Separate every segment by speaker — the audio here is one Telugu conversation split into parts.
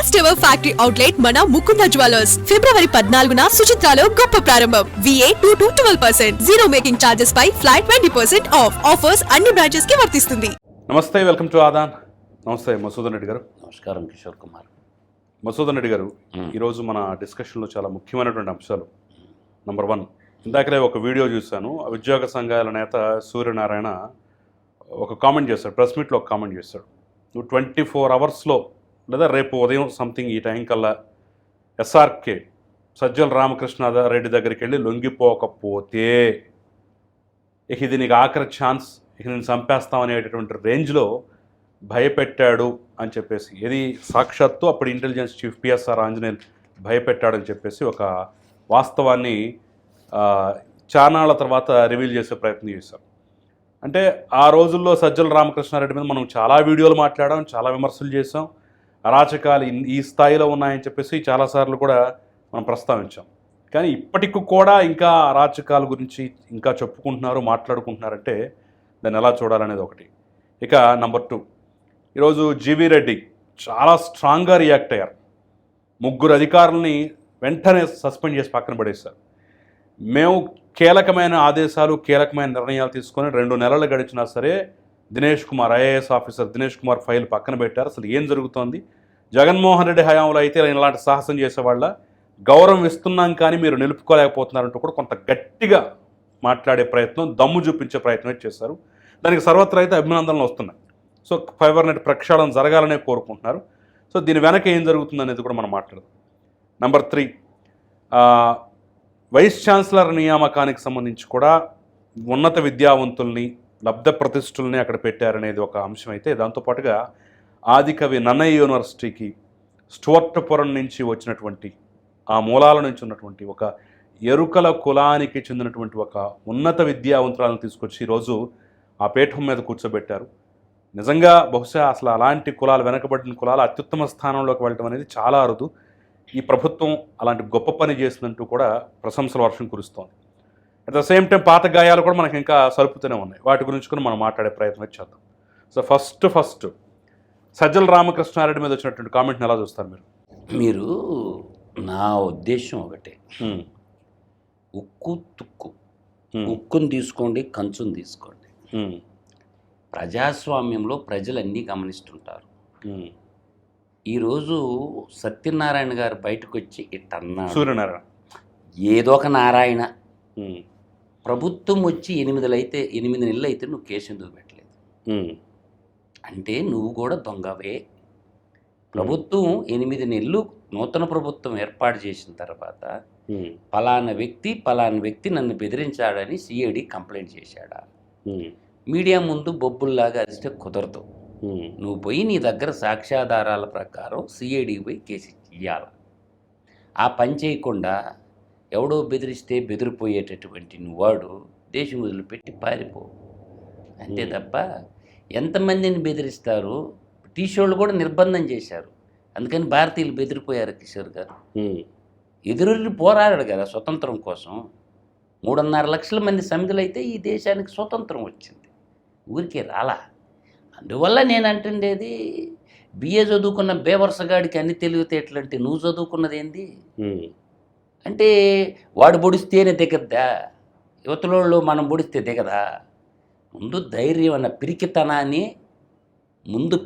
Speaker 1: ఫస్ట్ ఎవర్ ఫ్యాక్టరీ అవుట్లెట్ మన ముకుంద జ్యువెలర్స్ ఫిబ్రవరి 14న సుచిత్రాలో గొప్ప ప్రారంభం. VA 2 to 12%, zero making charges పై ఫ్లాట్ 20% ఆఫ్. ఆఫర్స్ అన్ని బ్రాంచెస్ కి వర్తిస్తుంది.
Speaker 2: నమస్తే, వెల్కమ్ టు ఆదాన్. నమస్తే మసూదన్ రెడ్డి గారు.
Speaker 3: నమస్కారం కిషోర్ కుమార్.
Speaker 2: మసూదన్ రెడ్డి గారు, ఈరోజు మన డిస్కషన్లో చాలా ముఖ్యమైనటువంటి అంశాలు. నంబర్ 1, ఇందాకలే ఒక వీడియో చూశాను. ఉద్యోగ సంఘాల నేత సూర్యనారాయణ ఒక కామెంట్ చేశాడు, ప్రెస్ మీట్లో ఒక కామెంట్ చేశాడు. నువ్వు 24 అవర్స్లో లేదా రేపు ఉదయం సంథింగ్ ఈ టైం కల్లా SRK సజ్జల రామకృష్ణారెడ్డి దగ్గరికి వెళ్ళి లొంగిపోకపోతే ఇక ఇది నీకు ఆఖరి ఛాన్స్, ఇక నేను చంపేస్తామనేటటువంటి రేంజ్లో భయపెట్టాడు అని చెప్పేసి, ఇది సాక్షాత్తు అప్పుడు ఇంటెలిజెన్స్ చీఫ్ PSR ఆంజనేయులు భయపెట్టాడని చెప్పేసి ఒక వాస్తవాన్ని చానాళ్ళ తర్వాత రివీల్ చేసే ప్రయత్నం చేశారు. అంటే ఆ రోజుల్లో సజ్జల రామకృష్ణారెడ్డి మీద మనం చాలా వీడియోలు మాట్లాడాం, చాలా విమర్శలు చేసాం. అరాచకాలు ఈ స్థాయిలో ఉన్నాయని చెప్పేసి చాలాసార్లు కూడా మనం ప్రస్తావించాం. కానీ ఇప్పటికి కూడా ఇంకా అరాచకాల గురించి ఇంకా చెప్పుకుంటున్నారు, మాట్లాడుకుంటున్నారంటే దాన్ని ఎలా చూడాలనేది ఒకటి. ఇక నంబర్ 2, ఈరోజు జీవీ రెడ్డి చాలా స్ట్రాంగ్గా రియాక్ట్ అయ్యారు. 3 అధికారులని వెంటనే సస్పెండ్ చేసి పక్కన పడేశారు. మేము కీలకమైన ఆదేశాలు, కీలకమైన నిర్ణయాలు తీసుకొని 2 నెలలు గడిచినా సరే Dinesh Kumar, IAS officer Dinesh Kumar file పక్కన పెట్టారు. అసలు ఏం జరుగుతోంది? జగన్మోహన్ రెడ్డి హయాంలో అయితే ఇలాంటి సాహసం చేసేవాళ్ళ గౌరవం ఇస్తున్నాం కానీ మీరు నిలుపుకోలేకపోతున్నారంటూ కూడా కొంత గట్టిగా మాట్లాడే ప్రయత్నం, దమ్ము చూపించే ప్రయత్నం చేశారు. దానికి సర్వత్రా అయితే అభినందనలు వస్తున్నాయి. సో ఫైబర్ నెట్ ప్రక్షాళన జరగాలనే కోరుకుంటున్నారు. సో దీని వెనక ఏం జరుగుతుంది అనేది కూడా మనం మాట్లాడదాం. నంబర్ 3, వైస్ ఛాన్సలర్ నియామకానికి సంబంధించి కూడా ఉన్నత విద్యావంతుల్ని, లబ్ధ ప్రతిష్ఠుల్ని అక్కడ పెట్టారనేది ఒక అంశం అయితే, దాంతోపాటుగా ఆదికవి నన్నయ్య యూనివర్సిటీకి స్టువర్ట్పురం నుంచి వచ్చినటువంటి, ఆ మూలాల నుంచి ఉన్నటువంటి ఒక ఎరుకల కులానికి చెందినటువంటి ఒక ఉన్నత విద్యావంతురాలను తీసుకొచ్చి ఈరోజు ఆ పీఠం మీద కూర్చోబెట్టారు. నిజంగా బహుశా అసలు అలాంటి కులాలు, వెనకబడిన కులాలు అత్యుత్తమ స్థానంలోకి వెళ్ళడం అనేది చాలా అరుదు. ఈ ప్రభుత్వం అలాంటి గొప్ప పని చేసినట్టు కూడా ప్రశంసల వర్షం కురుస్తోంది. అట్ ద సేమ్ టైం పాత గాయాలు కూడా మనకి ఇంకా సలుపుతూనే ఉన్నాయి. వాటి గురించి కూడా మనం మాట్లాడే ప్రయత్నం చేద్దాం. సో ఫస్ట్ సజ్జల రామకృష్ణారెడ్డి మీద వచ్చినటువంటి కామెంట్ని ఎలా చూస్తారు
Speaker 3: మీరు? నా ఉద్దేశం ఒకటే, ఉక్కు తుక్కు, ఉక్కుని తీసుకోండి, కంచుని తీసుకోండి. ప్రజాస్వామ్యంలో ప్రజలన్నీ గమనిస్తుంటారు. ఈరోజు సత్యనారాయణ గారు బయటకు వచ్చి ఇట్టన్నారు,
Speaker 2: సూర్యనారాయణ
Speaker 3: ఏదో ఒక నారాయణ, ప్రభుత్వం వచ్చి 8 నెలలు అయితే నువ్వు కేసు ఎందుకు పెట్టలేదు అంటే నువ్వు కూడా దొంగవే. ప్రభుత్వం 8 నెలలు నూతన ప్రభుత్వం ఏర్పాటు చేసిన తర్వాత పలానా వ్యక్తి నన్ను బెదిరించాడని CID కంప్లైంట్ చేశాడా? మీడియా ముందు బొబ్బుల్లాగా అరిస్తే కుదరదు. నువ్వు పోయి నీ దగ్గర సాక్ష్యాధారాల ప్రకారం CIDకి పోయి కేసు ఇవ్వాలి. ఆ పని చేయకుండా ఎవడో బెదిరిస్తే బెదిరిపోయేటటువంటి నువ్వాడు దేశం వదిలిపెట్టి పారిపో అంతే తప్ప. ఎంతమందిని బెదిరిస్తారు? టీషోళ్ళు కూడా నిర్బంధం చేశారు, అందుకని భారతీయులు బెదిరిపోయారు. కిషోర్ గారు ఎదురు పోరాడాడు కదా స్వతంత్రం కోసం. 3.5 లక్షల మంది సమితులైతే ఈ దేశానికి స్వతంత్రం వచ్చింది, ఊరికే రాలా. అందువల్ల నేను అంటుండేది, BA చదువుకున్న బేవర్సగాడికి అన్ని తెలివితేటలంటే నువ్వు చదువుకున్నది ఏంది అంటే వాడు పొడిస్తేనే దిగద్దా? యువతలోళ్ళు మనం పొడిస్తే దిగదా? ముందు ధైర్యం అన్న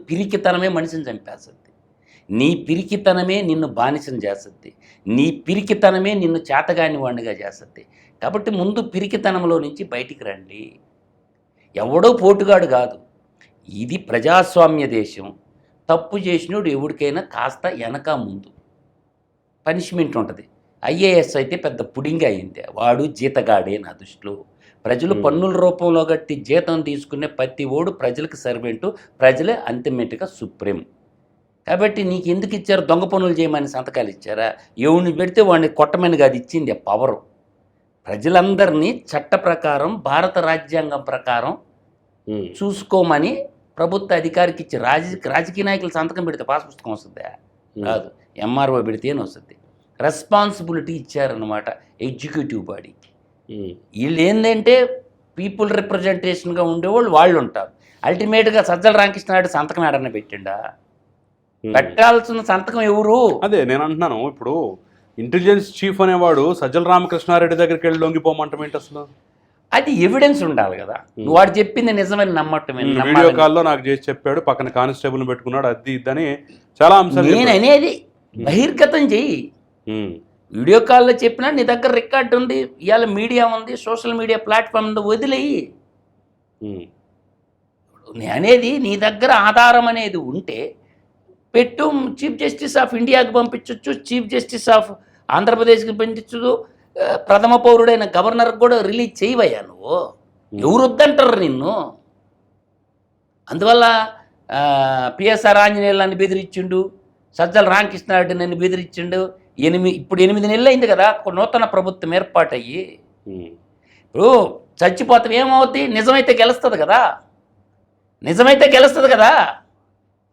Speaker 3: పిరికితనమే మనిషిని చంపేస్తుంది. నీ పిరికితనమే నిన్ను బానిసం చేస్తుంది. నీ పిరికితనమే నిన్ను చేతగాని వాడిగా చేస్తుంది. కాబట్టి ముందు పిరికితనంలో నుంచి బయటికి రండి. ఎవడో పోటుగాడు కాదు, ఇది ప్రజాస్వామ్య దేశం. తప్పు చేసినోడు ఎవరికైనా కాస్త వెనక ముందు పనిష్మెంట్ ఉంటుంది. IAS అయితే పెద్ద పుడింగ్ అయింది, వాడు జీతగాడే నా దృష్టిలో. ప్రజలు పన్నుల రూపంలో గట్టి జీతం తీసుకునే ప్రతి ఓడు ప్రజలకు సర్వెంటు, ప్రజలే అల్టిమేట్గా సుప్రీం. కాబట్టి నీకు ఎందుకు ఇచ్చారు? దొంగ పనులు చేయమని సంతకాలు ఇచ్చారా? ఎవరిని పెడితే వాడిని కొట్టమని కాదు ఇచ్చింది పవరు. ప్రజలందరినీ చట్ట ప్రకారం, భారత రాజ్యాంగం ప్రకారం చూసుకోమని ప్రభుత్వ అధికారికి ఇచ్చి, రాజకీయ నాయకులు సంతకం పెడితే పాస్ పుస్తకం వస్తుందా? కాదు, MRO పెడితేనే వస్తుంది. రెస్పాన్సిబిలిటీ ఇచ్చారన్నమాట ఎగ్జిక్యూటివ్ బాడీకి. వీళ్ళు ఏంటంటే పీపుల్ రిప్రజెంటేషన్గా ఉండేవాళ్ళు వాళ్ళు ఉంటారు. అల్టిమేట్గా సజ్జల రామకృష్ణారెడ్డి సంతకం ఆడన్న పెట్టిండా? పెట్టాల్సిన సంతకం ఎవరు?
Speaker 2: అదే నేను అంటున్నాను. ఇప్పుడు ఇంటెలిజెన్స్ చీఫ్ అనేవాడు సజ్జల రామకృష్ణారెడ్డి దగ్గరికి వెళ్ళి లొంగిపోమంటాం ఏంటి అసలు?
Speaker 3: అది ఎవిడెన్స్ ఉండాలి కదా. నువ్వు వాడు చెప్పింది నిజమని నమ్మటమే.
Speaker 2: వీడియో కాల్లో నాకు చేసి చెప్పాడు, పక్కన కానిస్టేబుల్ పెట్టుకున్నాడు, అది ఇద్దని చాలా అంశాలు.
Speaker 3: నేను అనేది బహిర్గతం చెయ్యి. వీడియో కాల్లో చెప్పినా నీ దగ్గర రికార్డు ఉంది, ఇవాళ మీడియా ఉంది, సోషల్ మీడియా ప్లాట్ఫామ్ ఉంది, వదిలేయి. నేను అనేది నీ దగ్గర ఆధారం అనేది ఉంటే పెట్టు. చీఫ్ జస్టిస్ ఆఫ్ ఇండియాకి పంపించవచ్చు, చీఫ్ జస్టిస్ ఆఫ్ ఆంధ్రప్రదేశ్కి పంపించచ్చు, ప్రథమ పౌరుడైన గవర్నర్కి కూడా రిలీజ్ చేయవయ్యా. నువ్వు ఎవరు వద్దంటారు నిన్ను? అందువల్ల పిఎస్ఆర్ ఆంజనేయులు నన్ను బెదిరించిండు, సజ్జల రామకృష్ణారెడ్డి నన్ను బెదిరించిండు. ఇప్పుడు 8 నెలలు అయింది కదా నూతన ప్రభుత్వం ఏర్పాటయ్యి. ఇప్పుడు చచ్చిపోతాం ఏమవుద్ది? నిజమైతే గెలుస్తుంది కదా, నిజమైతే గెలుస్తుంది కదా.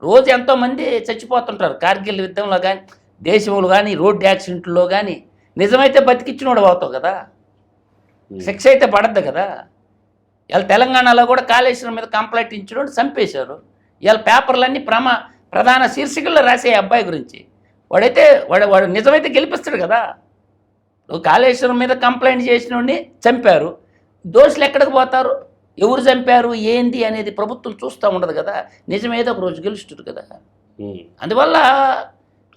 Speaker 3: రోజు ఎంతోమంది చచ్చిపోతుంటారు కార్గిల్ యుద్ధంలో కానీ, దేశంలో కానీ, రోడ్డు యాక్సిడెంట్లో కానీ. నిజమైతే బతికిచ్చినోడు అవుతావు కదా, శిక్ష అయితే పడద్దు కదా. ఇవాళ తెలంగాణలో కూడా కాళేశ్వరం మీద కంప్లైంట్ ఇచ్చినోడు చంపేశారు. ఇవాళ పేపర్లన్నీ ప్రధాన శీర్షికల్లో రాసే అబ్బాయి గురించి. వాడు నిజమైతే గెలిపిస్తాడు కదా. కాళేశ్వరం మీద కంప్లైంట్ చేసినోడిని చంపారు. దోషులు ఎక్కడికి పోతారు? ఎవరు చంపారు ఏంది అనేది ప్రభుత్వం చూస్తూ ఉండదు కదా. నిజమేదో ఒక రోజు గెలుస్తుంది కదా. అందువల్ల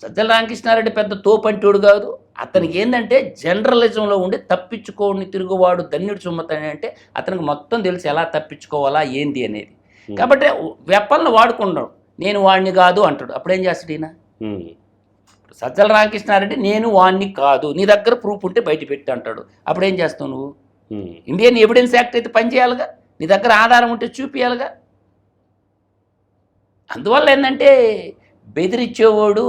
Speaker 3: సజ్జల రామకృష్ణారెడ్డి పెద్ద తోపంటోడు కాదు. అతనికి ఏంటంటే జర్నలిజంలో ఉండి తప్పించుకోని తిరుగువాడు ధన్యుడు సుమ్మతని అంటే అతనికి మొత్తం తెలిసి ఎలా తప్పించుకోవాలా ఏంది అనేది. కాబట్టి వెప్పలను వాడుకున్నాడు. నేను వాడిని కాదు అంటాడు. అప్పుడేం చేస్తాడు ఈయన? సజ్జల రామకృష్ణారెడ్డి నేను వాడిని కాదు, నీ దగ్గర ప్రూఫ్ ఉంటే బయట పెట్టి అంటాడు. అప్పుడేం చేస్తావు నువ్వు? ఇండియన్ ఎవిడెన్స్ యాక్ట్ అయితే పనిచేయాలిగా, నీ దగ్గర ఆధారం ఉంటే చూపించాలిగా. అందువల్ల ఏంటంటే బెదిరించేవాడు,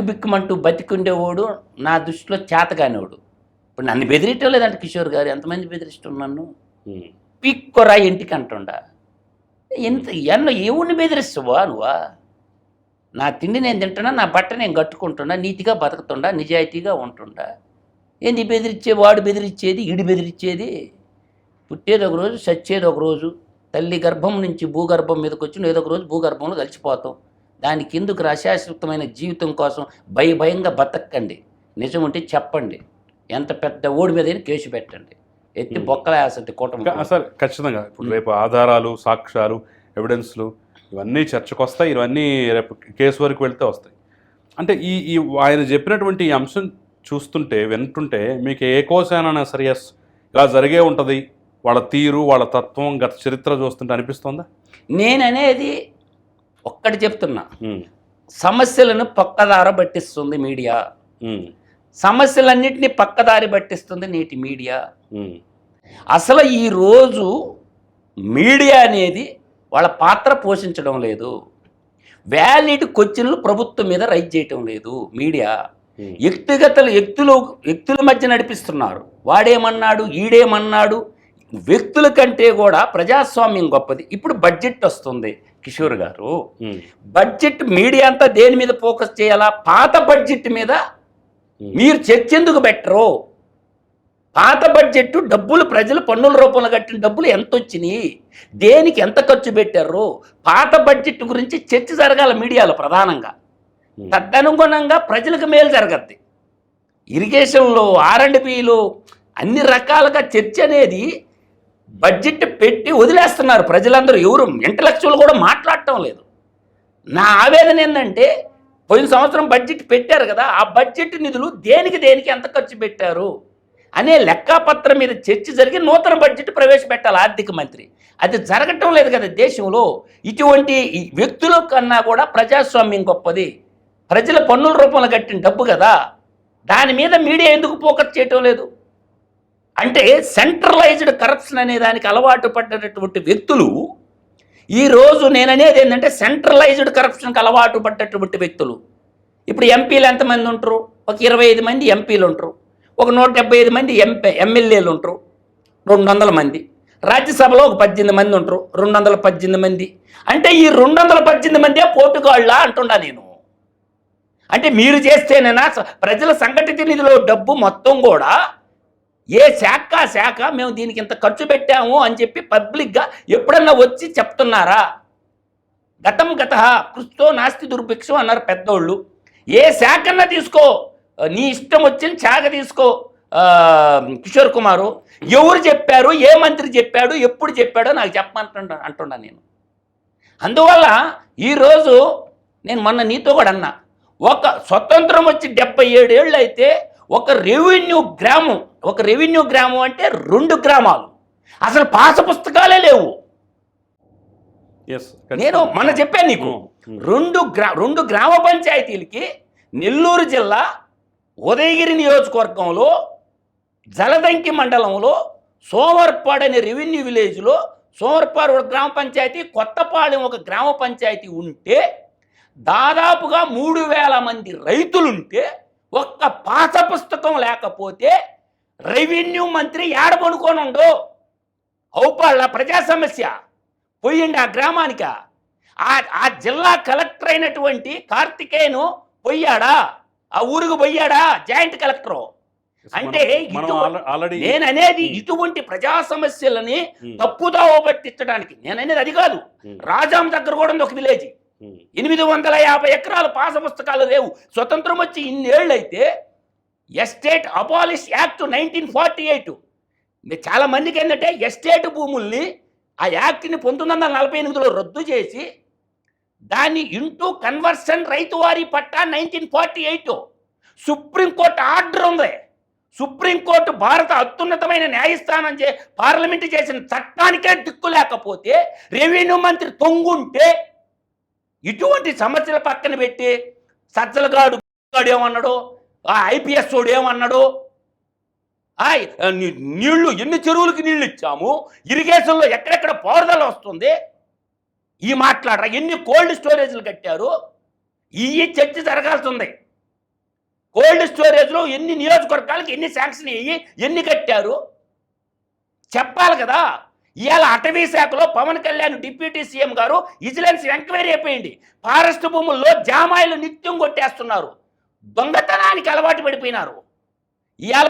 Speaker 3: బిక్కుమంటూ బతికుండేవాడు నా దృష్టిలో చేతగానేవాడు. ఇప్పుడు నన్ను బెదిరించడం లేదంటే కిషోర్ గారు ఎంతమంది బెదిరిస్తాం నన్ను? పిక్కొరా ఇంటికి అంటుండా. ఎవరిని బెదిరిస్తావా నువ్వా? నా తిండి నేను తింటున్నా, నా బట్ట నేను కట్టుకుంటున్నా, నీతిగా బతుకుతుండా, నిజాయితీగా ఉంటుండా. ఏంది వాడు బెదిరించేది, ఈడు బెదిరించేది? పుట్టేది ఒక రోజు, చచ్చేది ఒక రోజు. తల్లి గర్భం నుంచి భూగర్భం మీదకి వచ్చి ఏదో ఒక రోజు భూగర్భంలో కలిసిపోతాం. దానికి ఎందుకు అశాశ్వతమైన జీవితం కోసం భయంగా బతకండి. నిజం ఉంటే చెప్పండి. ఎంత పెద్ద ఓడి మీద కేసు పెట్టండి, ఎత్తి బొక్కలేసండి కూటమి.
Speaker 2: సార్ ఖచ్చితంగా ఇప్పుడు రేపు ఆధారాలు, సాక్ష్యాలు, ఎవిడెన్స్లు ఇవన్నీ చర్చకు వస్తాయి. ఇవన్నీ రేపు కేసు వరకు వెళ్తే వస్తాయి. అంటే ఈ ఆయన చెప్పినటువంటి ఈ అంశం చూస్తుంటే, వింటుంటే మీకు ఏ కోశానైనా సరే ఎస్ ఇలా జరిగే ఉంటుంది, వాళ్ళ తీరు, వాళ్ళ తత్వం, గత చరిత్ర చూస్తుంటే అనిపిస్తుందా?
Speaker 3: నేననేది ఒక్కటి చెప్తున్నా, సమస్యలను పక్కదారి పట్టిస్తుంది మీడియా. సమస్యలన్నింటినీ పక్కదారి పట్టిస్తుంది నేటి మీడియా. అసలు ఈరోజు మీడియా అనేది వాళ్ళ పాత్ర పోషించడం లేదు. వ్యాలిడ్ క్వశ్చన్లు ప్రభుత్వం మీద రైజ్ చేయటం లేదు మీడియా. వ్యక్తుల మధ్య నడిపిస్తున్నారు. వాడేమన్నాడు, ఈడేమన్నాడు. వ్యక్తుల కంటే కూడా ప్రజాస్వామ్యం గొప్పది. ఇప్పుడు బడ్జెట్ వస్తుంది కిషోర్ గారు. బడ్జెట్ మీడియా అంతా దేని మీద ఫోకస్ చేయాలా? పాత బడ్జెట్ మీద మీరు చర్చ ఎందుకు పెట్టరు? పాత బడ్జెట్ డబ్బులు ప్రజలు పన్నుల రూపంలో కట్టిన డబ్బులు ఎంత వచ్చినాయి, దేనికి ఎంత ఖర్చు పెట్టారు, పాత బడ్జెట్ గురించి చర్చ జరగాల మీడియాలో ప్రధానంగా. తదనుగుణంగా ప్రజలకు మేలు జరగద్ది. ఇరిగేషన్లో, R&Bలో అన్ని రకాలుగా చర్చ అనేది బడ్జెట్ పెట్టి వదిలేస్తున్నారు ప్రజలందరూ. ఎవరు ఇంటలెక్చువల్ కూడా మాట్లాడటం లేదు. నా ఆవేదన ఏంటంటే పోయిన సంవత్సరం బడ్జెట్ పెట్టారు కదా, ఆ బడ్జెట్ నిధులు దేనికి ఎంత ఖర్చు పెట్టారు అనే లెక్కాపత్రం మీద చర్చ జరిగి నూతన బడ్జెట్ ప్రవేశపెట్టాలి ఆర్థిక మంత్రి. అది జరగటం లేదు కదా దేశంలో. ఇటువంటి వ్యక్తుల కన్నా కూడా ప్రజాస్వామ్యం గొప్పది. ప్రజల పన్నుల రూపంలో కట్టిన డబ్బు కదా, దాని మీద మీడియా ఎందుకు ఫోకస్ చేయటం లేదు? అంటే సెంట్రలైజ్డ్ కరప్షన్ అనే దానికి అలవాటు పడ్డటువంటి వ్యక్తులు ఈరోజు నేననేది ఏంటంటే సెంట్రలైజ్డ్ కరప్షన్కి అలవాటు పడ్డటువంటి వ్యక్తులు. ఇప్పుడు ఎంపీలు ఎంతమంది ఉంటారు? ఒక 25 మంది ఎంపీలు ఉంటారు. ఒక 175 మంది ఎమ్మెల్యేలు ఉంటారు, 200 మంది. రాజ్యసభలో ఒక 18 మంది ఉంటారు, 218 మంది. అంటే ఈ 218 మందే పోటుగాళ్ళ అంటున్నా నేను. అంటే మీరు చేస్తేనేనా ప్రజల సంఘటిత నిధిలో డబ్బు మొత్తం కూడా ఏ శాఖ మేము దీనికి ఇంత ఖర్చు పెట్టాము అని చెప్పి పబ్లిక్గా ఎప్పుడన్నా వచ్చి చెప్తున్నారా? గతం గత కృష్తో నాస్తి దుర్భిక్షం అన్నారు పెద్దోళ్ళు. ఏ శాఖన్న తీసుకో, నీ ఇష్టం వచ్చిన శాఖ తీసుకో కిషోర్ కుమారు. ఎవరు చెప్పారు, ఏ మంత్రి చెప్పాడు, ఎప్పుడు చెప్పాడో నాకు అంటున్నా నేను. అందువల్ల ఈరోజు నేను మొన్న నీతో కూడా అన్నా, ఒక స్వతంత్రం వచ్చి 77 ఏళ్ళు అయితే ఒక రెవెన్యూ గ్రామం అంటే 2 గ్రామాలు, అసలు పాస పుస్తకాలే లేవు. నేను మొన్న చెప్పాను నీకు, 2 గ్రామ పంచాయతీలకి నెల్లూరు జిల్లా ఉదయగిరి నియోజకవర్గంలో జలదంకి మండలంలో సోమర్పాడు అనే రెవెన్యూ విలేజ్లో సోమర్పాడు ఒక గ్రామ పంచాయతీ, కొత్తపాలెం ఒక గ్రామ పంచాయతీ ఉంటే దాదాపుగా 3000 మంది రైతులుంటే ఒక్క పాఠ పుస్తకం లేకపోతే రెవెన్యూ మంత్రి ఏడబడుకొని ఉండో. అవుపాళ్ళ ప్రజా సమస్య పోయిండి ఆ గ్రామానికి. ఆ జిల్లా కలెక్టర్ అయినటువంటి కార్తికేయను పోయాడా, ఆ ఊరికి పోయాడా జాయింట్ కలెక్టరు? అంటే నేను అనేది ఇటువంటి ప్రజా సమస్యలని తప్పుదావ పట్టించడానికి నేను అనేది అది కాదు. రాజాం దగ్గర కూడా ఉంది ఒక విలేజ్, 850 ఎకరాలు పాస పుస్తకాలు లేవు. స్వతంత్రం వచ్చి ఇన్నేళ్ళు అయితే ఎస్టేట్ అబాలిష్ యాక్ట్ 1948 చాలా మందికి ఏంటంటే ఎస్టేట్ భూముల్ని ఆ యాక్ట్ని 1948లో రద్దు చేసి దాన్ని ఇంటూ కన్వర్షన్ రైతువారీ పట్టా 1948 సుప్రీంకోర్టు ఆర్డర్ ఉంది. సుప్రీంకోర్టు భారత అత్యున్నతమైన న్యాయస్థానం పార్లమెంటు చేసిన చట్టానికే దిక్కు లేకపోతే రెవెన్యూ మంత్రి తొంగుంటే ఇటువంటి సమస్యల పక్కన పెట్టి సజ్జలగాడు ఏమన్నాడు, ఆ ఐపీఎస్ వాడు ఏమన్నాడు, నీళ్లు ఎన్ని చెరువులకి నీళ్లు ఇచ్చాము, ఇరిగేషన్లో ఎక్కడెక్కడ పారుదల వస్తుంది ఈ మాట్లాడరా, ఎన్ని కోల్డ్ స్టోరేజ్లు కట్టారు, ఈ చర్చ జరగాల్సి ఉంది. కోల్డ్ స్టోరేజ్లో ఎన్ని నియోజకవర్గాలకు ఎన్ని శాంక్షన్ అయ్యి ఎన్ని కట్టారు చెప్పాలి కదా. ఇవాళ అటవీ శాఖలో పవన్ కళ్యాణ్ డిప్యూటీ సీఎం గారు విజిలెన్స్ ఎంక్వైరీ అయిపోయింది. ఫారెస్ట్ భూముల్లో జామాయిలు నిత్యం కొట్టేస్తున్నారు, దొంగతనానికి అలవాటు పడిపోయినారు. ఇవాళ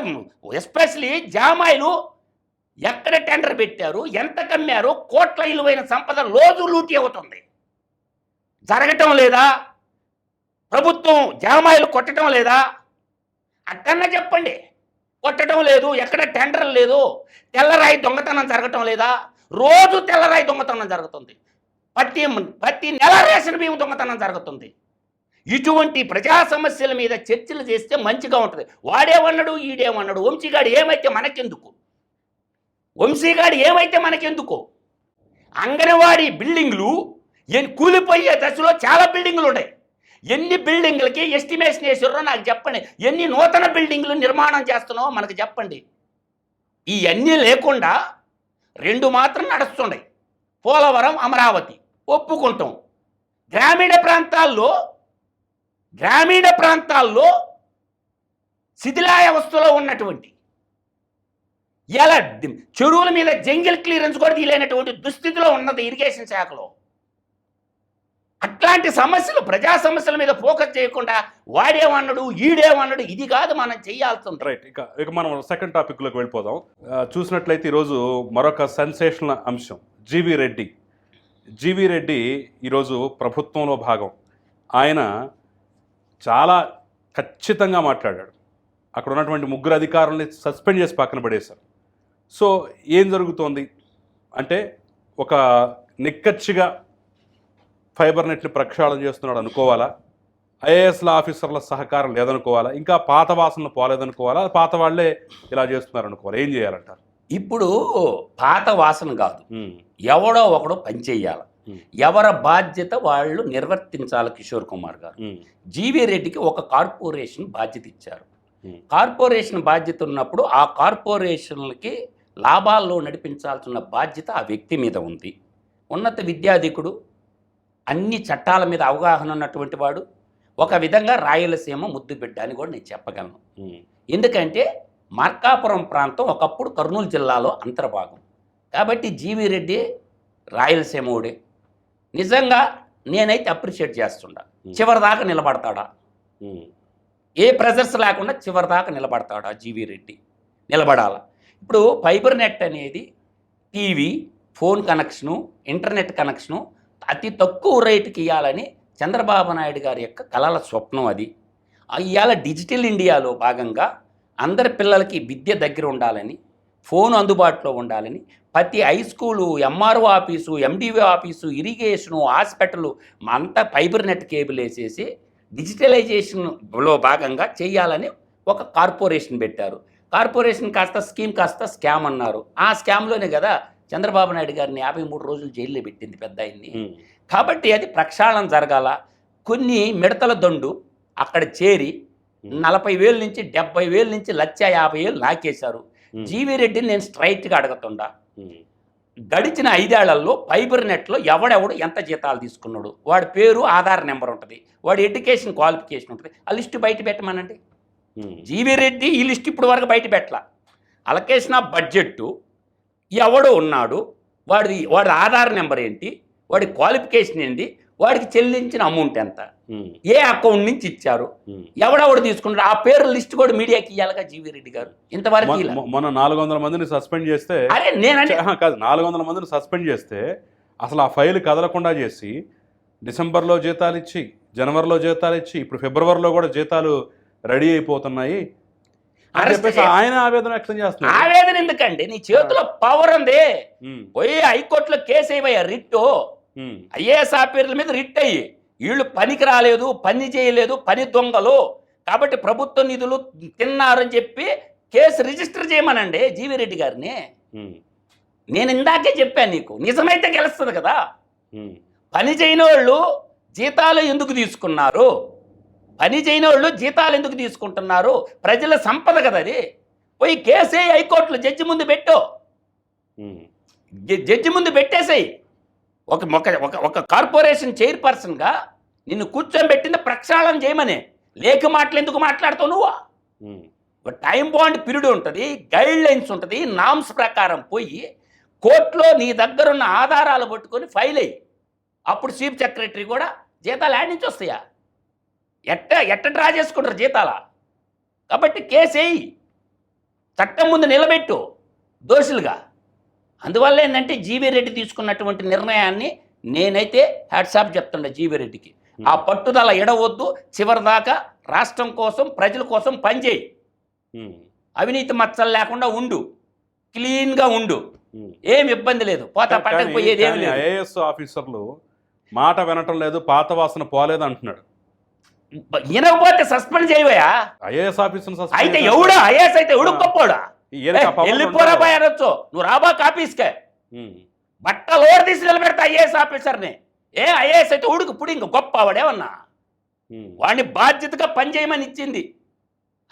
Speaker 3: ఎస్పెషలీ జామాయిలు ఎక్కడ టెండర్ పెట్టారు, ఎంత కమ్మారు, కోట్ల విలువైన సంపద రోజు లూటీ అవుతుంది. జరగటం లేదా? ప్రభుత్వం జామాయిలు కొట్టడం లేదా? అక్కడన్నా చెప్పండి. కొట్టడం లేదు, ఎక్కడ టెండర్ లేదు, తెల్లరాయి దొంగతనం జరగటం లేదా? రోజు తెల్లరాయి దొంగతనం జరుగుతుంది, ప్రతి నెల రేషన్ బియ్యం దొంగతనం జరుగుతుంది. ఇటువంటి ప్రజా సమస్యల మీద చర్చలు చేస్తే మంచిగా ఉంటుంది. వాడేమన్నాడు, ఈడేమన్నాడు, వంశీగాడు ఏమైతే మనకెందుకు? అంగన్వాడీ బిల్డింగ్లు కూలిపోయే దశలో చాలా బిల్డింగ్లు ఉన్నాయి. ఎన్ని బిల్డింగ్లకి ఎస్టిమేషన్ వేసారో నాకు చెప్పండి. ఎన్ని నూతన బిల్డింగ్లు నిర్మాణం చేస్తున్నావో మనకు చెప్పండి. ఇవన్నీ లేకుండా 2 మాత్రం నడుస్తున్నాయి, పోలవరం, అమరావతి ఒప్పుకుంటాం. గ్రామీణ ప్రాంతాల్లో శిథిలావస్థలో ఉన్నటువంటి ఇలా చెరువుల మీద జంగిల్ క్లియరెన్స్ కూడా తీయలేనటువంటి దుస్థితిలో ఉన్నది ఇరిగేషన్ శాఖలో. అట్లాంటి సమస్యలు, ప్రజా సమస్యల మీద ఫోకస్ చేయకుండా వాడేమన్నాడు, ఈడేమన్నాడు, ఇది కాదు మనం చేయాల్సింది.
Speaker 2: రైట్. ఇక మనం సెకండ్ టాపిక్లోకి వెళ్ళిపోదాం. చూసినట్లయితే ఈరోజు మరొక సెన్సేషనల్ అంశం, జీవీ రెడ్డి ఈరోజు ప్రభుత్వంలో భాగం. ఆయన చాలా ఖచ్చితంగా మాట్లాడాడు. అక్కడ ఉన్నటువంటి 3 అధికారులని సస్పెండ్ చేసి పక్కన పడేశారు. సో ఏం జరుగుతోంది అంటే, ఒక నిక్కచ్చిగా ఫైబర్ నెట్ని ప్రక్షాళన చేస్తున్నాడు అనుకోవాలా, ఐఏఎస్ల ఆఫీసర్ల సహకారం లేదనుకోవాలా, ఇంకా పాత వాసనలు పోలేదనుకోవాలా, పాత వాళ్ళే ఇలా చేస్తున్నారు అనుకోవాలా? ఏం చేయాలంటారు?
Speaker 3: ఇప్పుడు పాత వాసన కాదు, ఎవడో ఒకడో పనిచేయాలి, ఎవరి బాధ్యత వాళ్ళు నిర్వర్తించాలి. కిషోర్ కుమార్ గారు జీవీ రెడ్డికి ఒక కార్పొరేషన్ బాధ్యత ఇచ్చారు. కార్పొరేషన్ బాధ్యత ఉన్నప్పుడు ఆ కార్పొరేషన్లకి లాభాల్లో నడిపించాల్సిన బాధ్యత ఆ వ్యక్తి మీద ఉంది. ఉన్నత విద్యాధికుడు, అన్ని చట్టాల మీద అవగాహన ఉన్నటువంటి వాడు, ఒక విధంగా రాయలసీమ ముద్దు బిడ్డ అని కూడా నేను చెప్పగలను. ఎందుకంటే మార్కాపురం ప్రాంతం ఒకప్పుడు కర్నూలు జిల్లాలో అంతర్భాగం కాబట్టి జీవీ రెడ్డి రాయలసీమోడే. నిజంగా నేనైతే అప్రిషియేట్ చేస్తుండా. చివరిదాకా నిలబడతాడా, ఏ ప్రెజర్స్ లేకుండా చివరిదాకా నిలబడతాడా జీవీ రెడ్డి? నిలబడాల. ఇప్పుడు ఫైబర్ నెట్ అనేది TV, phone connection, internet connection అతి తక్కువ రేటుకి ఇవ్వాలని చంద్రబాబు నాయుడు గారి యొక్క కలల స్వప్నం అది. ఇవాళ డిజిటల్ ఇండియాలో భాగంగా అందరి పిల్లలకి విద్య దగ్గర ఉండాలని, ఫోన్ అందుబాటులో ఉండాలని ప్రతి high school, MRO office, MDO office, irrigation, hospital అంతా ఫైబర్ నెట్ కేబుల్ వేసేసి డిజిటలైజేషన్లో భాగంగా చేయాలని ఒక కార్పొరేషన్ పెట్టారు. కార్పొరేషన్ కాస్త స్కీమ్ కాస్త స్కామ్ అన్నారు. ఆ స్కామ్లోనే కదా చంద్రబాబు నాయుడు గారిని 53 రోజులు జైల్లో పెట్టింది పెద్ద ఆయన్ని. కాబట్టి అది ప్రక్షాళన జరగాల. కొన్ని మిడతల దండు అక్కడ చేరి 40,000 నుంచి 70,000 నుంచి 1,50,000 నాకేశారు. జీవీ రెడ్డిని నేను స్ట్రైట్గా అడుగుతుండా, గడిచిన 5 ఏళ్లలో ఫైబర్ నెట్లో ఎవడెవడు ఎంత జీతాలు తీసుకున్నాడు, వాడి పేరు, ఆధార్ నెంబర్ ఉంటుంది, వాడి ఎడ్యుకేషన్ క్వాలిఫికేషన్ ఉంటుంది, ఆ లిస్టు బయట పెట్టమనండి. జీవీ రెడ్డి ఈ లిస్ట్ ఇప్పుడు వరకు బయట పెట్టలా. అలొకేషన్ ఆఫ్ బడ్జెట్ ఎవడు ఉన్నాడు, వాడి ఆధార్ నెంబర్ ఏంటి, వాడి క్వాలిఫికేషన్ ఏంటి, వాడికి చెల్లించిన అమౌంట్ ఎంత, ఏ అకౌంట్ నుంచి ఇచ్చారు, ఎవడెవడు తీసుకుంటారు, ఆ పేరు లిస్ట్ కూడా మీడియాకి ఇవ్వాలిగా జీవీ రెడ్డి గారు. ఇంతవరకు
Speaker 2: మొన్న 400 మందిని సస్పెండ్ చేస్తే,
Speaker 3: అరే నేనంటే
Speaker 2: కాదు 400 మందిని సస్పెండ్ చేస్తే అసలు ఆ ఫైల్ కదలకుండా చేసి డిసెంబర్లో జీతాలు ఇచ్చి, జనవరిలో జీతాలు ఇచ్చి, ఇప్పుడు ఫిబ్రవరిలో కూడా జీతాలు రెడీ అయిపోతున్నాయి అని చెప్పేసి ఆయన ఆవేదన వ్యక్తం చేస్తున్నారు.
Speaker 3: ఆవేదన ఎందుకండి, నీ చేతిలో పవర్ ఉంది, పోయి హైకోర్టులో కేసు అయ్యా, రిట్టు ఐఏఎస్ ఆఫీసర్ల మీద రిట్ అయ్యి, వీళ్ళు పనికి రాలేదు, పని చేయలేదు, పని దొంగలు కాబట్టి ప్రభుత్వ నిధులు తిన్నారని చెప్పి కేసు రిజిస్టర్ చేయమనండి జీవీ రెడ్డి గారిని. నేను ఇందాకే చెప్పాను నీకు, నిజమైతే గెలుస్తుంది కదా. పని చేయని వాళ్ళు జీతాలు ఎందుకు తీసుకున్నారు, పని చేయని వాళ్ళు జీతాలు ఎందుకు తీసుకుంటున్నారు, ప్రజల సంపద కదా అది. పోయి కేసే హైకోర్టులో జడ్జి ముందు పెట్టు, జడ్జి ముందు పెట్టేసాయి. ఒక కార్పొరేషన్ చైర్పర్సన్గా నిన్ను కూర్చోబెట్టింది ప్రక్షాళన చేయమని. లేక మాటలు ఎందుకు మాట్లాడుతావు నువ్వు? ఒక టైం బాండ్ పీరియడ్ ఉంటుంది, గైడ్ లైన్స్ ఉంటుంది, నామ్స్ ప్రకారం పోయి కోర్టులో నీ దగ్గరున్న ఆధారాలు పట్టుకొని ఫైల్ అయ్యి, అప్పుడు చీఫ్ సెక్రటరీ కూడా జీతాలు యాడ్ నుంచి వస్తాయా? ఎట్ట డ్రా చేసుకుంటారు జీతాల? కాబట్టి కేసేయి, చట్టం ముందు నిలబెట్టు దోషులుగా. అందువల్ల ఏంటంటే జీవీ రెడ్డి తీసుకున్నటువంటి నిర్ణయాన్ని నేనైతే హ్యాట్సాప్ చెప్తుండే జీవీ రెడ్డికి. ఆ పట్టుదల ఎడవద్దు, చివరిదాకా రాష్ట్రం కోసం, ప్రజల కోసం పనిచేయి, అవినీతి మచ్చలు లేకుండా ఉండు, క్లీన్గా ఉండు, ఏం ఇబ్బంది లేదు, పోతా పట్టకపోయేది ఏమి లేదు.
Speaker 2: ఐఏఎస్ ఆఫీసర్లు మాట వినటం లేదు, పాత వాసన పోలేదు అంటున్నాడు.
Speaker 3: వినకపోతే సస్పెండ్ చేయవయా?
Speaker 2: ఐఏఎస్ ఆఫీసర్
Speaker 3: అయితే ఎవడా ఐఏఎస్ అయితే ఎవడు గొప్పోడా? వెళ్ళిపోరా బాయ్ అనొచ్చు, నువ్వు రాబా ఆఫీస్కే బట్ట లోడ్ తీసి నిలబెడతా ఐఏఎస్ ఆఫీసర్ని. ఏ ఐఏఎస్ అయితే ఉడుకు ఇప్పుడు ఇంక గొప్ప వాడేమన్నా, వాడిని బాధ్యతగా పనిచేయమని ఇచ్చింది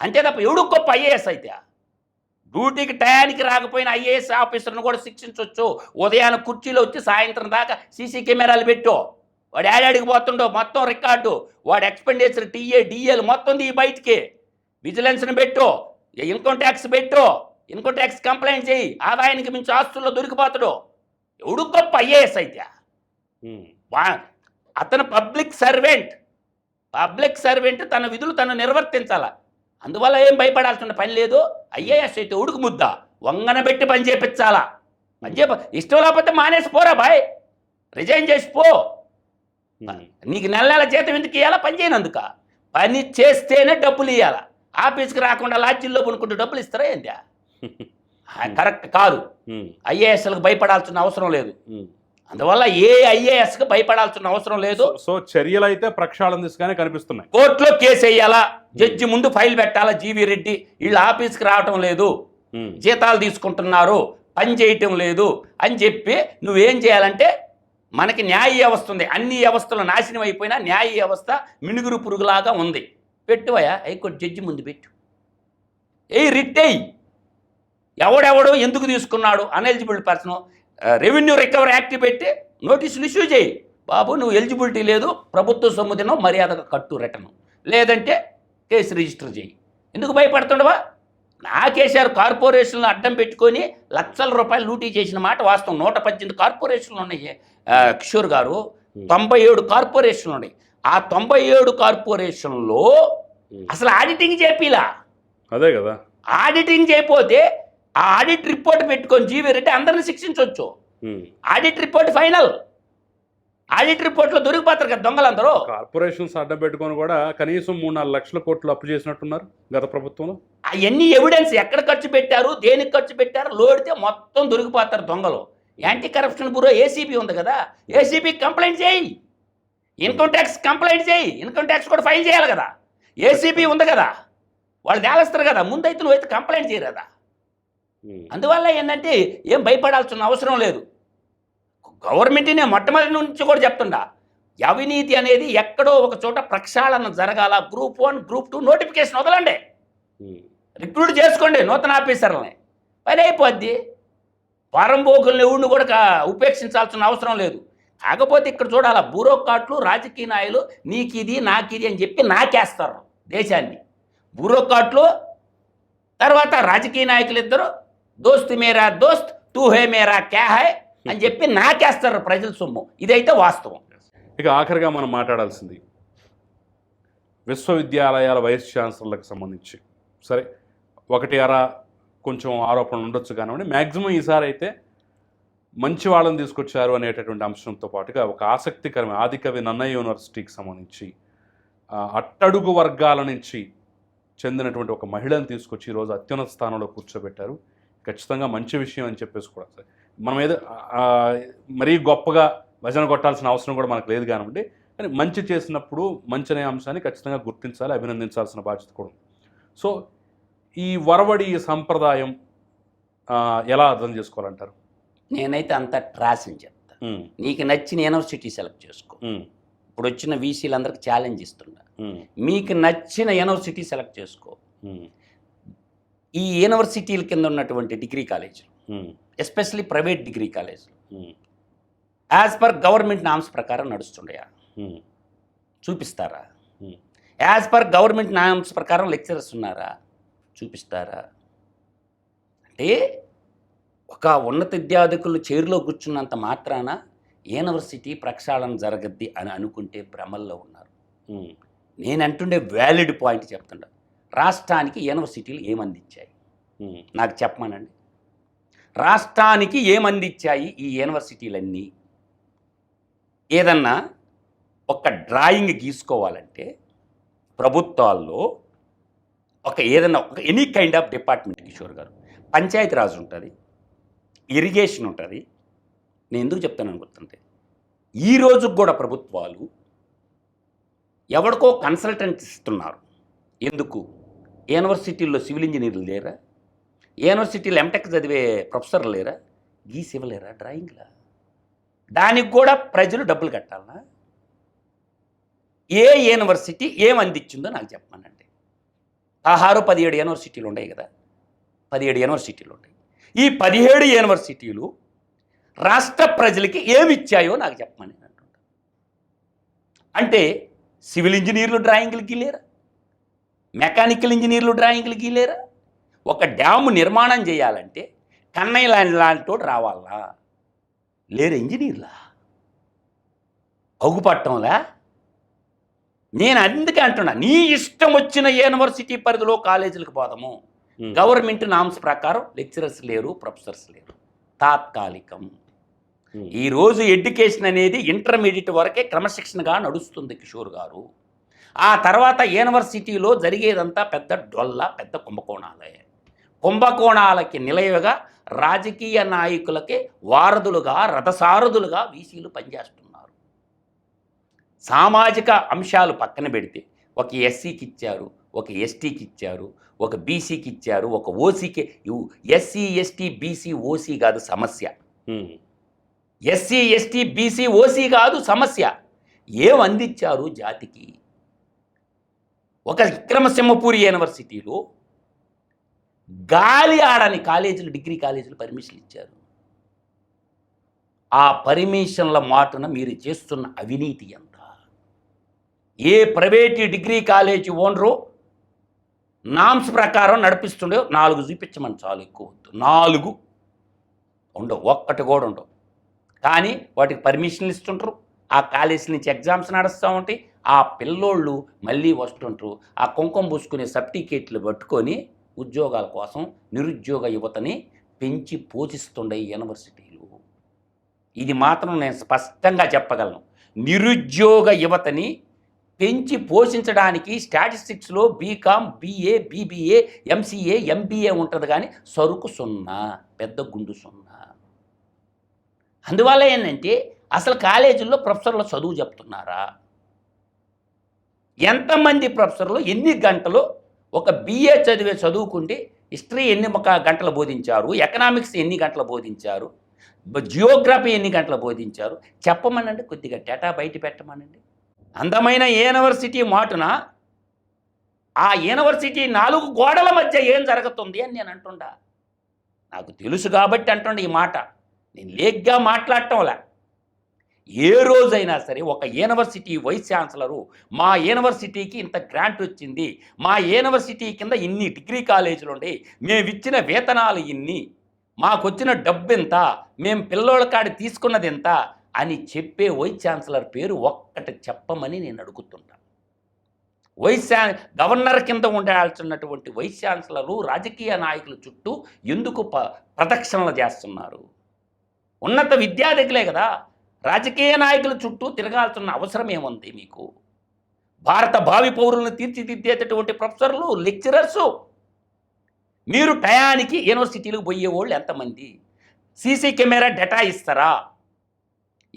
Speaker 3: అంతే తప్ప ఎవడు గొప్ప ఐఏఎస్ అయితే? డ్యూటీకి టయానికి రాకపోయిన ఐఏఎస్ ఆఫీసర్ను కూడా శిక్షించవచ్చు. ఉదయాన్ని కుర్చీలో వచ్చి సాయంత్రం దాకా సీసీ కెమెరాలు పెట్టు, వాడు ఏడాడికి పోతుండో మొత్తం రికార్డు, వాడు ఎక్స్పెండిచర్ టీఏ డిఏలు మొత్తం ది బయటికి, విజిలెన్స్ని పెట్టు, ఇన్కమ్ ట్యాక్స్ పెట్టు, ఇన్కమ్ ట్యాక్స్ కంప్లైంట్ చేయి, ఆదాయానికి మించి ఆస్తుల్లో దొరికిపోతాడు. ఎవడు గొప్ప ఐఏఎస్ అయితే? అతను పబ్లిక్ సర్వెంట్, తన విధులు తను నిర్వర్తించాల. అందువల్ల ఏం భయపడాల్సిన పని లేదు. ఐఏఎస్ అయితే ఉడుకు ముద్ద వంగన పెట్టి పని చేపించాలా. ఇష్టం లేకపోతే మానేసి పోరా బాయ్, రిజైన్ చేసి పో. నీకు నెల జీతం ఎందుకు ఇవ్వాలా? పని చేయనందుక. పని చేస్తేనే డబ్బులు ఇవ్వాలా. ఆఫీస్కి రాకుండా లాడ్జిల్లో కొనుక్కుంటూ డబ్బులు ఇస్తారా ఏంటి? కరెక్ట్ కాదు. ఐఏఎస్లకు భయపడాల్సిన అవసరం లేదు. అందువల్ల ఏ ఐఏఎస్కి భయపడాల్సిన అవసరం లేదు.
Speaker 2: సో చర్యలు అయితే ప్రక్షాళన దిశగానే కనిపిస్తున్నాయి.
Speaker 3: కోర్టులో కేసు వేయాలా, జడ్జి ముందు ఫైల్ పెట్టాలా, జీవీ రెడ్డి వీళ్ళు ఆఫీస్కి రావటం లేదు, జీతాలు తీసుకుంటున్నారు, పని చేయటం లేదు అని చెప్పి నువ్వేం చేయాలంటే, మనకి న్యాయ వ్యవస్థ ఉంది, అన్ని వ్యవస్థలు నాశనం అయిపోయినా న్యాయ వ్యవస్థ మినుగురు పురుగులాగా ఉంది. పెట్టువయా హైకోర్టు జడ్జి ముందు పెట్టు, రిట్ అయ్యి ఎవడెవడో ఎందుకు తీసుకున్నాడు ineligible person, revenue recovery act పెట్టి నోటీసులు ఇష్యూ చేయి. బాబు నువ్వు ఎలిజిబిలిటీ లేదు, ప్రభుత్వ సొమ్ము తినో మర్యాదగా కట్టు రిటర్ను, లేదంటే కేసు రిజిస్టర్ చేయి. ఎందుకు భయపడుతుండవా? నాకేసారు కార్పొరేషన్లు అడ్డం పెట్టుకొని లక్షల రూపాయలు లూటీ చేసిన మాట వాస్తవం. 118 కార్పొరేషన్లు ఉన్నాయి కిషోర్ గారు, 97 కార్పొరేషన్లు ఉన్నాయి. ఆ 97 కార్పొరేషన్లో అసలు ఆడిటింగ్ చేపిలా.
Speaker 2: అదే కదా,
Speaker 3: ఆడిటింగ్ చేయకపోతే ఆ ఆడిట్ రిపోర్ట్ పెట్టుకొని జీవీ రెడ్డి అందరిని శిక్షించవచ్చు. Audit report final. ఆడిట్ రిపోర్ట్లో దొరికిపోతారు కదా దొంగలందరూ.
Speaker 2: కార్పొరేషన్స్ అడ్డం పెట్టుకొని కూడా కనీసం 3-4 లక్షల కోట్లు అప్పు చేసినట్టున్నారు గత ప్రభుత్వంలో.
Speaker 3: అవన్నీ ఎవిడెన్స్ ఎక్కడ ఖర్చు పెట్టారు, దేనికి ఖర్చు పెట్టారు లోడితే మొత్తం దొరికిపోతారు దొంగలు. యాంటీ కరప్షన్ బ్యూరో ఏసీబీ ఉంది కదా, ఏసీబీ కంప్లైంట్ చేయి, ఇన్కమ్ ట్యాక్స్ కంప్లైంట్ చేయి, ఇన్కమ్ ట్యాక్స్ కూడా ఫైల్ చేయాలి కదా. ఏసీబీ ఉంది కదా, వాళ్ళు తేలేస్తారు కదా, ముందైతే నువ్వైతే కంప్లైంట్ చేయరు కదా. అందువల్ల ఏంటంటే ఏం భయపడాల్సిన అవసరం లేదు. గవర్నమెంట్నే మొట్టమొదటి నుంచి కూడా చెప్తుండా, అవినీతి అనేది ఎక్కడో ఒక చోట ప్రక్షాళన జరగాల. గ్రూప్ 1 గ్రూప్ 2 నోటిఫికేషన్ వదలండి, రిక్రూట్ చేసుకోండి నూతన ఆఫీసర్లని, పని అయిపోద్ది. పారంబోకుల్ని ఎవరిని కూడా ఉపేక్షించాల్సిన అవసరం లేదు. కాకపోతే ఇక్కడ చూడాల, బ్యూరోక్రాట్లు రాజకీయ నాయకులు నీకిది నాకిది అని చెప్పి నాకేస్తారు దేశాన్ని. బ్యూరోక్రాట్లు తర్వాత రాజకీయ నాయకులు ఇద్దరు దోస్త్ మేరా దోస్త్ తూ హే మేరా క్యా హై అని చెప్పి నాకేస్తారు ప్రజల సొమ్ము. ఇదైతే వాస్తవం.
Speaker 2: ఇక ఆఖరిగా మనం మాట్లాడాల్సింది విశ్వవిద్యాలయాల వైస్ ఛాన్సలర్లకు సంబంధించి. సరే, ఒకటి అరా కొంచెం ఆరోపణలు ఉండొచ్చు కానివ్వండి, మ్యాక్సిమం ఈసారి అయితే మంచి వాళ్ళని తీసుకొచ్చారు అనేటటువంటి అంశంతో పాటుగా ఒక ఆసక్తికరమైన ఆదికవి నన్నయ్య యూనివర్సిటీకి సంబంధించి అట్టడుగు వర్గాల నుంచి చెందినటువంటి ఒక మహిళను తీసుకొచ్చి ఈరోజు అత్యున్నత స్థానంలో కూర్చోబెట్టారు. ఖచ్చితంగా మంచి విషయం అని చెప్పేసి కూడా సార్, మనం ఏదో మరీ గొప్పగా భజన కొట్టాల్సిన అవసరం కూడా మనకు లేదు కానివ్వండి, కానీ మంచి చేసినప్పుడు మంచి అనే అంశాన్ని ఖచ్చితంగా గుర్తించాలి, అభినందించాల్సిన బాధ్యత కూడా ఉంది. సో ఈ వరవడి సంప్రదాయం ఎలా అర్థం చేసుకోవాలంటారు?
Speaker 3: నేనైతే అంత ట్రాస్ అని చెప్తాను. నీకు నచ్చిన యూనివర్సిటీ సెలెక్ట్ చేసుకో. ఇప్పుడు వచ్చిన వీసీలందరికీ ఛాలెంజ్ ఇస్తున్నా, మీకు నచ్చిన యూనివర్సిటీ సెలెక్ట్ చేసుకో. ఈ యూనివర్సిటీల కింద ఉన్నటువంటి డిగ్రీ కాలేజీలు, ఎస్పెషల్లీ ప్రైవేట్ డిగ్రీ కాలేజీలు యాజ్ పర్ గవర్నమెంట్ నామ్స్ ప్రకారం నడుస్తుండయా? చూపిస్తారా? యాజ్ పర్ గవర్నమెంట్ నామ్స్ ప్రకారం లెక్చరర్స్ ఉన్నారా? చూపిస్తారా? అంటే ఒక ఉన్నత విద్యార్థికులు చైర్లో కూర్చున్నంత మాత్రాన యూనివర్సిటీ ప్రక్షాళన జరగద్ది అని అనుకుంటే భ్రమల్లో ఉన్నారు. నేను అంటుండే వ్యాలిడ్ పాయింట్ చెప్తుండా, రాష్ట్రానికి యూనివర్సిటీలు ఏమందించాయి నాకు చెప్పమనండి. రాష్ట్రానికి ఏమందించాయి ఈ యూనివర్సిటీలన్నీ? ఏదన్నా ఒక డ్రాయింగ్ గీసుకోవాలంటే ప్రభుత్వాల్లో ఏదన్నా ఒక any kind of department, Kishore గారు, పంచాయతీరాజ్ ఉంటుంది, ఇరిగేషన్ ఉంటుంది. నేను ఎందుకు చెప్తాను అనుకుంటుంటే, ఈ రోజుకు కూడా ప్రభుత్వాలు ఎవరికో కన్సల్టెంట్ ఇస్తున్నారు. ఎందుకు? యూనివర్సిటీల్లో సివిల్ ఇంజనీర్లు లేరా? యూనివర్సిటీలో ఎంటెక్ చదివే ప్రొఫెసర్లు లేరా? గీసి ఇవ్వలేరా డ్రాయింగ్లా? దానికి కూడా ప్రజలు డబ్బులు కట్టాలనా? ఏ యూనివర్సిటీ ఏమందించిందో నాకు చెప్పమనండి. 17 యూనివర్సిటీలు ఉన్నాయి కదా, 17 యూనివర్సిటీలు ఉంటాయి. ఈ 17 యూనివర్సిటీలు రాష్ట్ర ప్రజలకి ఏమి ఇచ్చాయో నాకు చెప్పమని అంటుంటా. అంటే సివిల్ ఇంజనీర్లు డ్రాయింగ్లు గీలేరా? మెకానికల్ ఇంజనీర్లు డ్రాయింగ్లు గీలేరా? ఒక డ్యాము నిర్మాణం చేయాలంటే కన్నయ్య లాంటి రావాలా? లేరు ఇంజనీర్లా? అగుపట్టంలా? నేను అందుకే అంటున్నా, నీ ఇష్టం వచ్చిన యూనివర్సిటీ పరిధిలో కాలేజీలకు పోదాము. గవర్నమెంట్ నామ్స్ ప్రకారం లెక్చరర్స్ లేరు, ప్రొఫెసర్స్ లేరు, తాత్కాలికం. ఈరోజు ఎడ్యుకేషన్ అనేది ఇంటర్మీడియట్ వరకే క్రమశిక్షణగా నడుస్తుంది కిషోర్ గారు. ఆ తర్వాత యూనివర్సిటీలో జరిగేదంతా పెద్ద డొల్ల, పెద్ద కుంభకోణాలే. కుంభకోణాలకి నిలయగా రాజకీయ నాయకులకే వారధులుగా, రథసారథులుగా వీసీలు పనిచేస్తున్నారు. సామాజిక అంశాలు పక్కన పెడితే ఒక ఎస్సీకి ఇచ్చారు, ఒక ఎస్టీకి ఇచ్చారు, ఒక బీసీకి ఇచ్చారు, ఒక ఓసీకి. ఎస్సీ ఎస్టీ బీసీ ఓసీ కాదు సమస్య. ఎస్సీ ఎస్టీ బీసీ ఓసీ కాదు సమస్య. ఏం అందించారు జాతికి? ఒక విక్రమసింహపురి యూనివర్సిటీలో గాలి ఆడని కాలేజీలు, డిగ్రీ కాలేజీలు పర్మిషన్లు ఇచ్చారు. ఆ పర్మిషన్ల మాటున మీరు చేస్తున్న అవినీతి ఎంత? ఏ private degree college owner norms ప్రకారం నడిపిస్తుండే 4 చూపించమని చాలు, ఎక్కువ వద్దు. 4 ఉండవు, ఒక్కటి కూడా ఉండవు. కానీ వాటికి పర్మిషన్లు ఇస్తుంటారు. ఆ కాలేజీ నుంచి ఎగ్జామ్స్ నడుస్తూ ఉంటాయి. ఆ పిల్లోళ్ళు మళ్ళీ వస్తుంటారు. ఆ కుంకుమ పూసుకునే సర్టిఫికేట్లు పట్టుకొని ఉద్యోగాల కోసం నిరుద్యోగ యువతని పెంచి పోషిస్తుండే యూనివర్సిటీలు. ఇది మాత్రం నేను స్పష్టంగా చెప్పగలను. నిరుద్యోగ యువతని పెంచి పోషించడానికి స్టాటిస్టిక్స్లో BCom, BA, BBA, MCA, MBA ఉంటుంది, కానీ సరుకు 0, పెద్ద గుండు 0. అందువల్ల ఏంటంటే అసలు కాలేజీల్లో ప్రొఫెసర్లు చదువు చెప్తున్నారా? ఎంతమంది ప్రొఫెసర్లు ఎన్ని గంటలు ఒక బీఏ చదువుకుంటే హిస్టరీ ఎన్ని గంటలు బోధించారు, ఎకనామిక్స్ ఎన్ని గంటలు బోధించారు, జియోగ్రఫీ ఎన్ని గంటలు బోధించారు చెప్పమనండి, కొద్దిగా డేటా బయట పెట్టమనండి. అందమైన యూనివర్సిటీ మాటున ఆ యూనివర్సిటీ 4 గోడల మధ్య ఏం జరుగుతుంది అని నేను అంటుండా. నాకు తెలుసు కాబట్టి అంటుండే ఈ మాట, నేను లేగ్గా మాట్లాడటంలా. ఏ రోజైనా సరే ఒక యూనివర్సిటీ వైస్ ఛాన్సలరు మా యూనివర్సిటీకి ఇంత గ్రాంట్ వచ్చింది, మా యూనివర్సిటీ కింద ఇన్ని డిగ్రీ కాలేజీలు ఉండి మేము ఇచ్చిన వేతనాలు ఇన్ని, మాకు వచ్చిన డబ్బు ఎంత, మేము పిల్లోళ్ళ కాడి తీసుకున్నది ఎంత అని చెప్పే వైస్ ఛాన్సలర్ పేరు ఒక్కటి చెప్పమని నేను అడుగుతుంటాను. గవర్నర్ కింద ఉండాల్సినటువంటి వైస్ ఛాన్సలరు రాజకీయ నాయకుల చుట్టూ ఎందుకు ప్రదక్షిణలు చేస్తున్నారు? ఉన్నత విద్యార్థులే కదా రాజకీయ నాయకుల చుట్టూ తిరగాల్సిన అవసరం ఏముంది మీకు? భారత భావి పౌరులను తీర్చిదిద్దేటటువంటి ప్రొఫెసర్లు, లెక్చరర్సు, మీరు టయానికి యూనివర్సిటీలకు పోయేవాళ్ళు ఎంతమంది? సీసీ కెమెరా డేటా ఇస్తారా?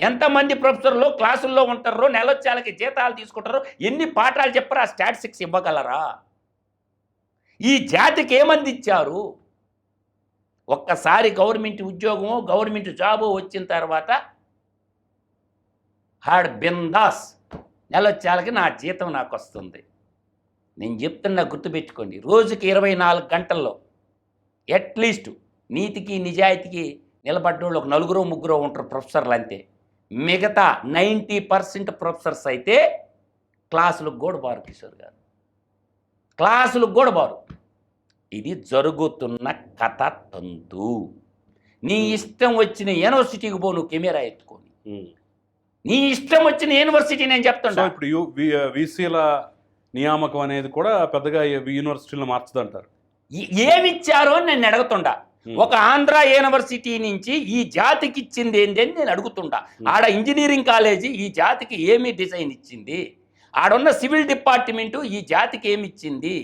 Speaker 3: ఎంతమంది ప్రొఫెసర్లు క్లాసుల్లో ఉంటారో, నెలొచ్చాలకి జీతాలు తీసుకుంటారో, ఎన్ని పాఠాలు చెప్పారో ఆ స్టాటిస్టిక్స్ ఇవ్వగలరా? ఈ జాతికి ఏమంది ఇచ్చారు? ఒక్కసారి గవర్నమెంట్ ఉద్యోగమో గవర్నమెంట్ జాబో వచ్చిన తర్వాత హాడ్ బిందాస్, నెలొచ్చాలకి నా జీతం నాకు వస్తుంది. నేను చెప్తున్నా, గుర్తుపెట్టుకోండి, రోజుకి 24 గంటల్లో అట్లీస్ట్ నీతికి నిజాయితీకి నిలబడ్డోళ్ళు ఒక 4-3 ఉంటారు ప్రొఫెసర్లు అంతే. మిగతా 90% ప్రొఫెసర్స్ అయితే క్లాసులకు కూడా బారు. కిషోర్ గారు క్లాసులకు కూడా బారు. ఇది జరుగుతున్న కథ తంతు. నీ ఇష్టం వచ్చిన యూనివర్సిటీకి పో, నువ్వు కెమెరా ఎత్తుకొని, నీ ఇష్టం వచ్చిన యూనివర్సిటీ నేను చెప్తున్నా.
Speaker 2: ఇప్పుడు వీసీల నియామకం అనేది కూడా పెద్దగా యూనివర్సిటీలో మార్చదంటారు.
Speaker 3: ఏమిచ్చారో అని నేను అడుగుతుండా. ఒక ఆంధ్ర యూనివర్సిటీ నుంచి ఈ జాతికి ఇచ్చింది ఏంటి అని నేను అడుగుతుండా. ఆడ ఇంజనీరింగ్ కాలేజీ ఈ జాతికి ఏమి డిజైన్ ఇచ్చింది? ఆడున్న సివిల్ డిపార్ట్మెంటు ఈ జాతికి ఏమి ఇచ్చింది?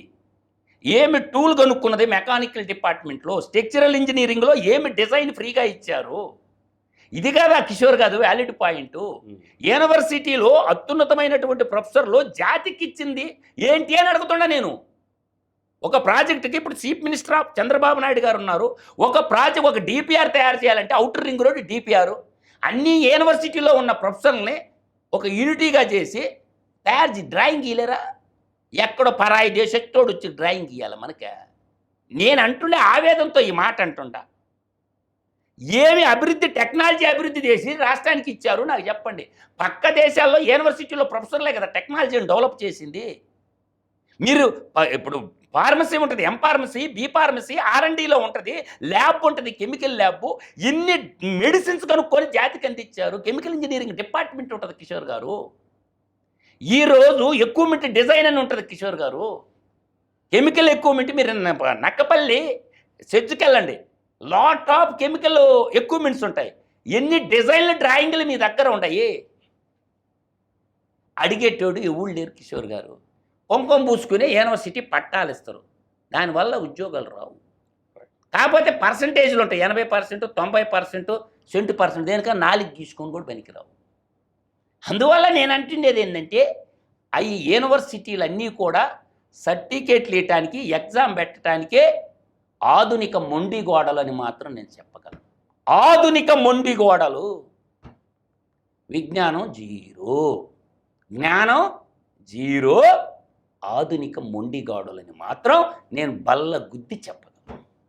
Speaker 3: ఏమి టూల్ కనుక్కున్నది మెకానికల్ డిపార్ట్మెంట్లో? స్ట్రక్చరల్ ఇంజనీరింగ్లో ఏమి డిజైన్ ఫ్రీగా ఇచ్చారు? ఇది కదా కిషోర్ గారు వ్యాలిడ్ పాయింట్. యూనివర్సిటీలో అత్యున్నతమైనటువంటి ప్రొఫెసర్లు జాతికి ఇచ్చింది ఏంటి అని అడుగుతున్నా నేను. ఒక ప్రాజెక్టుకి ఇప్పుడు chief minister of Chandrababu Naidu గారు ఉన్నారు. ఒక డిపిఆర్ తయారు చేయాలంటే అవుటర్ రింగ్ రోడ్ డిపిఆర్ అన్ని యూనివర్సిటీలో ఉన్న ప్రొఫెసర్ని ఒక యూనిటీగా చేసి డ్రాయింగ్ గీయలేరా? ఎక్కడో పరాయి దేశత్తోడు వచ్చి డ్రాయింగ్ గీయాలి మనకే? నేను అంటుండే ఆవేదనతో ఈ మాట అంటుండా. ఏమి అభివృద్ధి, టెక్నాలజీ అభివృద్ధి చేసి రాష్ట్రానికి ఇచ్చారు నాకు చెప్పండి. పక్క దేశాల్లో యూనివర్సిటీలో ప్రొఫెసర్లే కదా టెక్నాలజీని డెవలప్ చేసింది. మీరు ఇప్పుడు ఫార్మసీ ఉంటుంది, ఎంఫార్మసీ, బీఫార్మసీ, R&Dలో ఉంటుంది, ల్యాబ్ ఉంటుంది, కెమికల్ ల్యాబ్. ఇన్ని మెడిసిన్స్ కనుక్కొని జాతికి అందించారు. కెమికల్ ఇంజనీరింగ్ డిపార్ట్మెంట్ ఉంటుంది కిషోర్ గారు. ఈరోజు ఎక్విప్మెంట్ డిజైన్ అని ఉంటుంది కిషోర్ గారు. కెమికల్ ఎక్విప్మెంట్ మీరు నక్కపల్లి సెజ్జుకెళ్ళండి, లాట్ ఆఫ్ కెమికల్ ఎక్విప్మెంట్స్ ఉంటాయి. ఎన్ని డిజైన్ల డ్రాయింగ్లు మీ దగ్గర ఉన్నాయి? అడిగేటోడు ఎవరు లేరు కిషోర్ గారు. కుంకుమ పూసుకునే యూనివర్సిటీ పట్టాలు ఇస్తారు, దానివల్ల ఉద్యోగాలు రావు. కాకపోతే పర్సంటేజ్లు ఉంటాయి, 80%, 90%, 20%. దేనికన్నా 4 గీసుకొని కూడా పనికిరావు. అందువల్ల నేను అంటుండేది ఏంటంటే ఈ యూనివర్సిటీలన్నీ కూడా సర్టిఫికేట్లు ఇవ్వటానికి, ఎగ్జామ్ పెట్టడానికే ఆధునిక మొండి గోడలు అని మాత్రం నేను చెప్పగలను. ఆధునిక మొండి గోడలు. విజ్ఞానం 0, జ్ఞానం 0, ఆధునిక మొండి గోడలని మాత్రం నేను బల్ల గుద్ది చెప్పగలను.